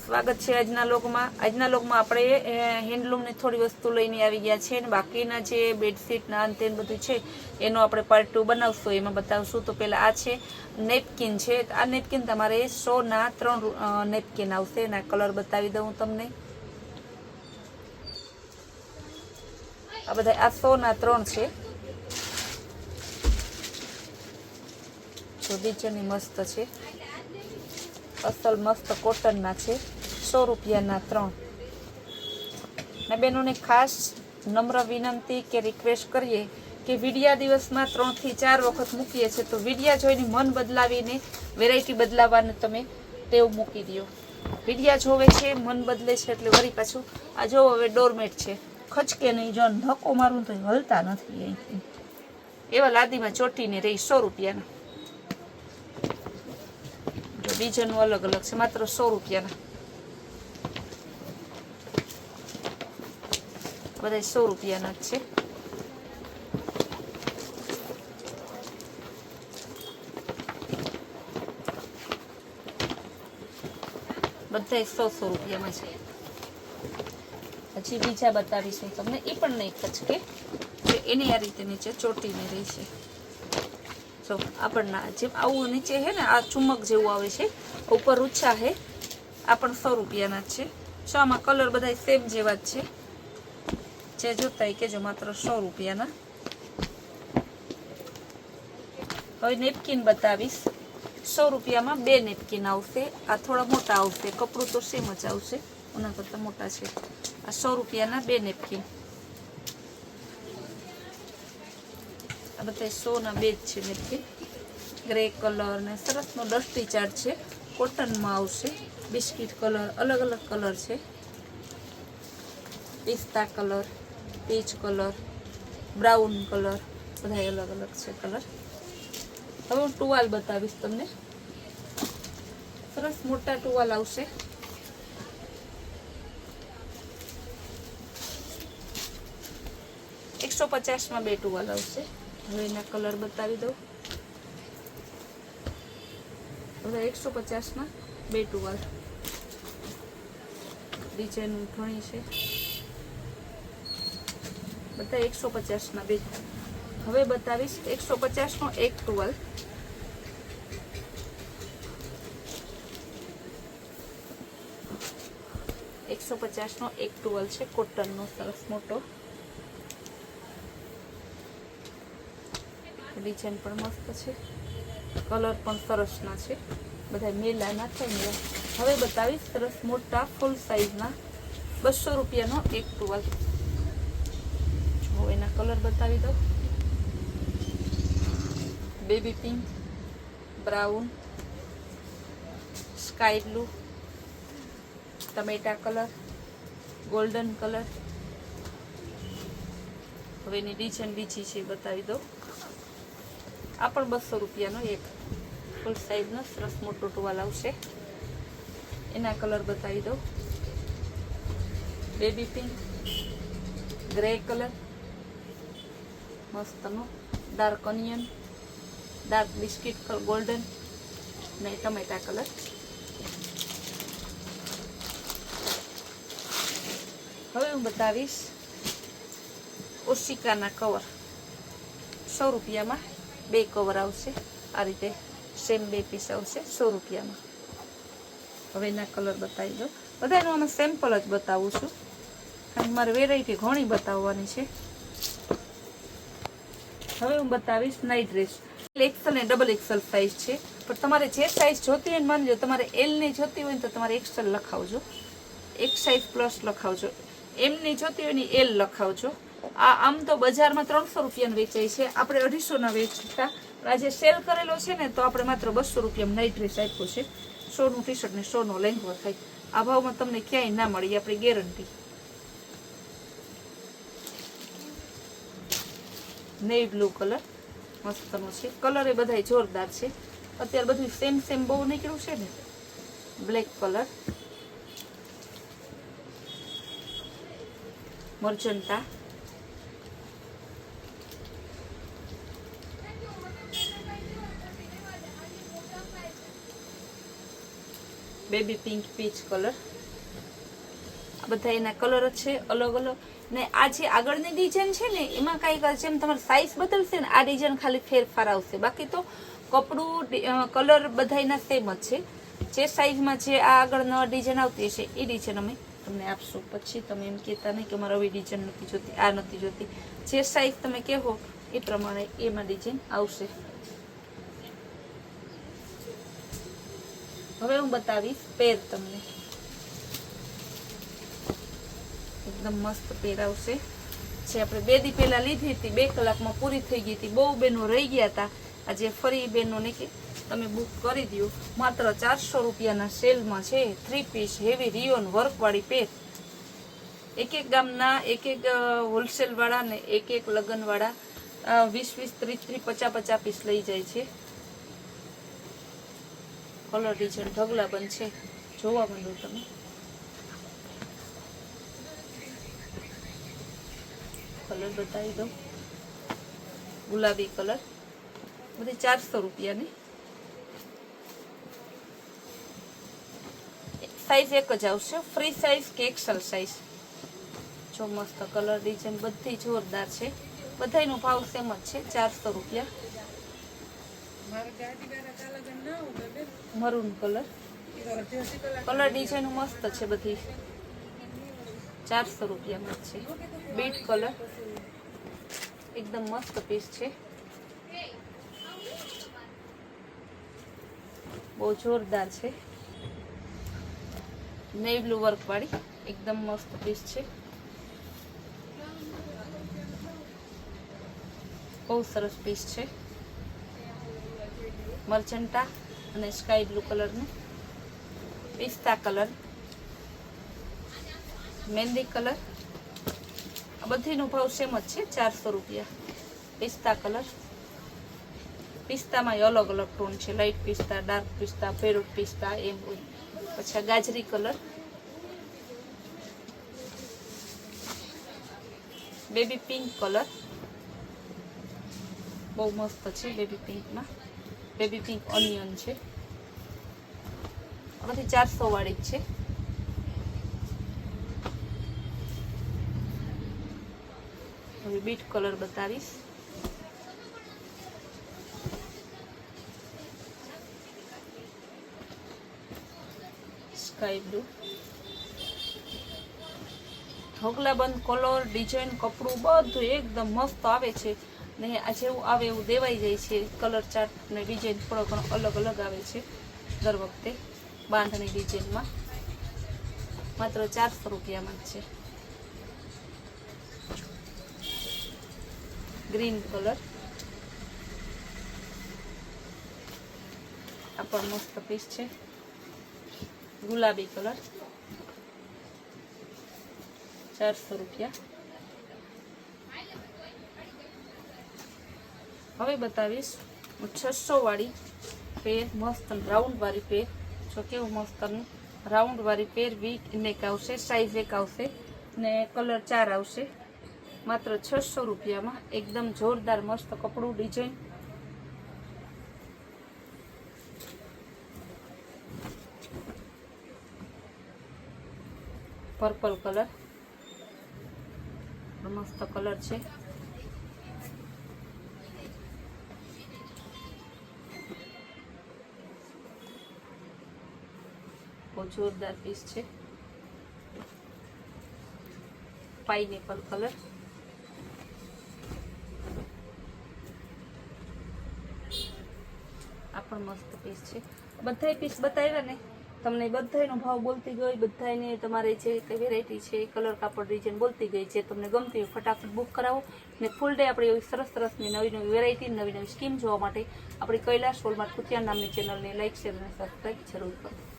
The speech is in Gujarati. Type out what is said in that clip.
સ્વાગત છે આજના લોકમાં આપણે હેન્ડલૂમની થોડી વસ્તુ લઈને આવી ગયા છે અને બાકીના જે બેડશીટના અંતે બધું છે એનો આપણે પાર્ટ 2 બનાવશું, એમાં બતાવશું. તો પહેલાં આ છે નેપકિન છે. આ નેપકિન તમારે 100ના 3 નેપકિન આવશે. એના કલર બતાવી દઉં તમને. આ બધા આ 100ના 3 છે. જો ડિઝાઇન મસ્ત છે, અસલ મસ્ત કોટનના છે. 100 રૂપિયાના 3. ને બેનોને ખાસ નમ્ર વિનંતી કે રિક્વેસ્ટ કરીએ કે વિડિયા દિવસમાં 3 થી 4 વખત મૂકીએ છીએ, તો વિડિયા જોઈને મન બદલાવીને વેરાયટી બદલાવવાને તમે ટેવ મૂકી દો. વિડિયા જોવે છે, મન બદલે છે એટલે વળી પાછું આ જો હવે ડોરમેટ છે, ખચકે નહીં. જો ધક્કો મારું તો હલતા નથી અહીંથી. એવા લાદીમાં ચોટીને રહી 100 રૂપિયાના. જો ડિઝાઇનનું અલગ અલગ છે, માત્ર 100 રૂપિયાના. બધા 100 રૂપિયાના જ છે. બધા 100 રૂપિયામાં છે. હજી બીજા બતાવીશું તમને, એ પણ નહીં ખચકે, કે એની આ રીતે નીચે ચોટીને રહી છે. જો આપણના જેમ આવું નીચે છે ને, આ ચુમક જેવું આવે છે, ઉપર ઊંચા છે. આ પણ 100 રૂપિયાના જ છે. જો આમાં કલર બધા સેમ જેવા જ છે. જે જોતા કે જો માત્ર 100 રૂપિયાના. હવે નેપકિન બતાવીશ. 100 રૂપિયામાં 2 નેપકિન આવશે. આ થોડા મોટા આવશે, કપડું તો સેમ જ આવશે, ઓના કરતાં મોટા છે. આ 100 રૂપિયાના 2 નેપકિન. આ બધા 100ના 2 જ છે નેપકિન. ગ્રે કલર ને સરસનો ડસ્ટી ચાર્ટ છે, કોટનમાં આવશે. બિસ્કિટ કલર, અલગ અલગ કલર છે. પિસ્તા colour, peach colour, brown colour, બધા અલગ અલગ છે કલર. હવે હું ટુવાલ બતાવીશ તમને. સરસ મોટા ટુવાલ આવશે. $150માં 2 ટુવાલ આવશે. હવે એના કલર બતાવી દઉં. બધા 150ના 2 ટુવાલ. ડિઝાઇન ઘણી છે, બધા 150ના 2. હવે બતાવીશ 150નો 1 ટુવાલ. $150નો 1 ટુવાલ છે, કોટનનો સરસ મોટો. ડિઝાઇન પણ મસ્ત છે, કલર પણ સરસના છે, બધા મેલા ના થાય. હવે બતાવીશ સરસ મોટા ફૂલ સાઈઝના 200 રૂપિયાનો 1 ટુવાલ. જો એના કલર બતાવી દઉં. Baby pink, brown, sky blue, ટમેટા કલર, ગોલ્ડન કલર. હવે એની ડિઝાઇન બીજી છે, બતાવી દઉં. આ પણ 200 રૂપિયાનો 1 ફૂલ સાઈઝનો સરસ મોટો ટુવાલ આવશે. એના કલર બતાવી દઉં. બેબી પિંક, ગ્રે કલર, મસ્તનો dark onion, dark biscuit colour, golden ને ટમેટા કલર. હવે હું બતાવીશ ઓશિકાના કવર. 100 રૂપિયામાં 2 કવર આવશે. આ રીતે સેમ 2 પીસ આવશે 100 રૂપિયામાં. હવે એના કલર બતાવી દો. બધાનું આમાં સેમ્પલ જ બતાવું છું, કારણ મારે વેરાયટી ઘણી બતાવવાની છે. હવે હું બતાવીશ નાઇટ ડ્રેસ. XL ને XXL સાઇઝ છે, પણ તમારે જે સાઇઝ જોતી હોય ને, માની લો તમારે L ની જોતી હોય ને તો તમારે XL લખાવજો, એક સાઇઝ પ્લસ લખાવજો. M ની જોતી હોય ને L લખાવજો. આ આમ તો બજારમાં 300 રૂપિયાનું વેચાય છે, આપણે 250ના વેચતા. આજે સેલ કરેલો છે ને, તો આપણે માત્ર 200 રૂપિયામાં નાઇટ ડ્રેસ આપ્યો છે. 100નું ટી શર્ટ ને 100નો લેંઘો થાય. આ ભાવમાં તમને ક્યાંય ના મળી, આપણી ગેરંટી. નેવી બ્લુ કલર મસ્તનો છે. કલર એ બધા જોરદાર છે. અત્યારે બધું સેમ સેમ બહુ નીકળ્યું છે ને. Black colour, magenta, baby pink peach colour. આ બધા એના કલર જ છે અલગ અલગ. ને આ જે આગળની ડિઝાઇન છે ને એમાં કાંઈક જેમ તમારે સાઇઝ બદલશે ને આ ડિઝાઇન ખાલી ફેરફાર આવશે. બાકી તો કપડું કલર બધાના સેમ જ છે. જે સાઇઝમાં જે આ આગળ નવા ડિઝાઇન આવતી હશે એ ડિઝાઇન અમે તમને આપશું. પછી તમે એમ કહેતા નહીં કે મારે આવી ડિઝાઇન નથી જોતી, આ નથી જોતી. જે સાઇઝ તમે કહેવો એ પ્રમાણે એમાં ડિઝાઇન આવશે. હવે હું બતાવીશ પેર તમને. એકદમ મસ્ત પેર આવશે. જે આપણે 2 દી પહેલા લીધી હતી, 2 કલાકમાં પૂરી થઈ ગઈ હતી. બહુ બહેનો રહી ગયા હતા. આજે ફરી બહેનોને કે તમે બુક કરી દો. માત્ર 400 રૂપિયાના સેલમાં છે. 3 પીસ હેવી રિયોન વર્કવાળી પેર. એક એક ગામના એક એક હોલસેલવાળા ને એક એક લગ્નવાળા 20-20, 30-30, 50-50 પીસ લઈ જાય છે. કલર ડિઝાઇન ઢગલા બંધ છે, જોવા માંડો તમે. કલર બતાવી દઉં. ગુલાબી કલર, બધી 400 રૂપિયાની. સાઈઝ એક જ આવશે, ફ્રી સાઈઝ કે એક્સેલ સાઈઝ. જો મસ્ત કલર ડિઝાઇન બધી જોરદાર છે. બધાનો ભાવ સેમ જ છે, 400 રૂપિયા. મરૂન કલર, કલર ડિઝાઇન મસ્ત છે બધી. 400 રૂપિયામાં જ છે. બીટ કલર એકદમ મસ્ત પીસ છે, બહુ જોરદાર છે. નેવી બ્લુ વર્ક વાળી એકદમ મસ્ત પીસ છે, બહુ સરસ પીસ છે. મર્ચન્ટા અને સ્કાય બ્લુ કલરનું, પિસ્તા કલર, મહેંદી કલર. આ બધીનો ભાવ સેમ જ છે, 400 રૂપિયા. પિસ્તા કલર, પિસ્તામાં અલગ અલગ ટોન છે. લાઇટ પિસ્તા, ડાર્ક પિસ્તા, પેરોટ પિસ્તા એમ હોય. પછી ગાજરી કલર, બેબી પિંક કલર, બહુ મસ્ત છે. બેબી પિંકમાં બેબી પિંક ઓનિયન છે. આ બધી 400 વાળી જ છે. હવે બીટ કલર બતાવીશ. સ્કાય બ્લુ, ઢગલાબંધ કલર ડિઝાઇન કપડું બધું એકદમ મસ્ત આવે છે. ને આ જેવું આવે એવું દેવાઈ જાય છે. કલર ચાર્ટ ને ડિઝાઇન થોડો ઘણો અલગ અલગ આવે છે દર વખતે બાંધણી ડિઝાઇનમાં. માત્ર 400 રૂપિયામાં જ છે. ગ્રીન કલર, આ પણ મસ્ત પીસ છે. ગુલાબી કલર, 400 રૂપિયા. હવે બતાવીશ 600 વાળી પેર, મસ્ત રાઉન્ડ વાળી પેર. જો કેવું મસ્ત રાઉન્ડ વાળી પેર. વીક નેક આવશે, સાઈઝ એક આવશે ને કલર 4 આવશે. માત્ર 600 રૂપિયામાં એકદમ જોરદાર મસ્ત કપડું ડિઝાઇન. પર્પલ કલર, મસ્ત કલર છે. બહુ જોરદાર પીસ છે. પાઇનેપલ કલર, આ પણ મસ્ત પીસ છે. બધાય પીસ બતાવ્યા ને તમને, બધાયનો ભાવ બોલતી ગઈ. બધાને તમારે જે કઈ વેરાયટી છે, કલર કાપડ ડિઝાઇન બોલતી ગઈ. જે તમને ગમતી હોય ફટાફટ બુક કરાવો. ને ફૂલ ડે આપણે એવી સરસ સરસની નવી નવી વેરાયટી, નવી નવી સ્કીમ જોવા માટે આપણી કૈલાશ હોલમાર્ટ કુતિયાણ નામની ચેનલને લાઈક, શેર અને સબસ્ક્રાઈબ જરૂર કરો.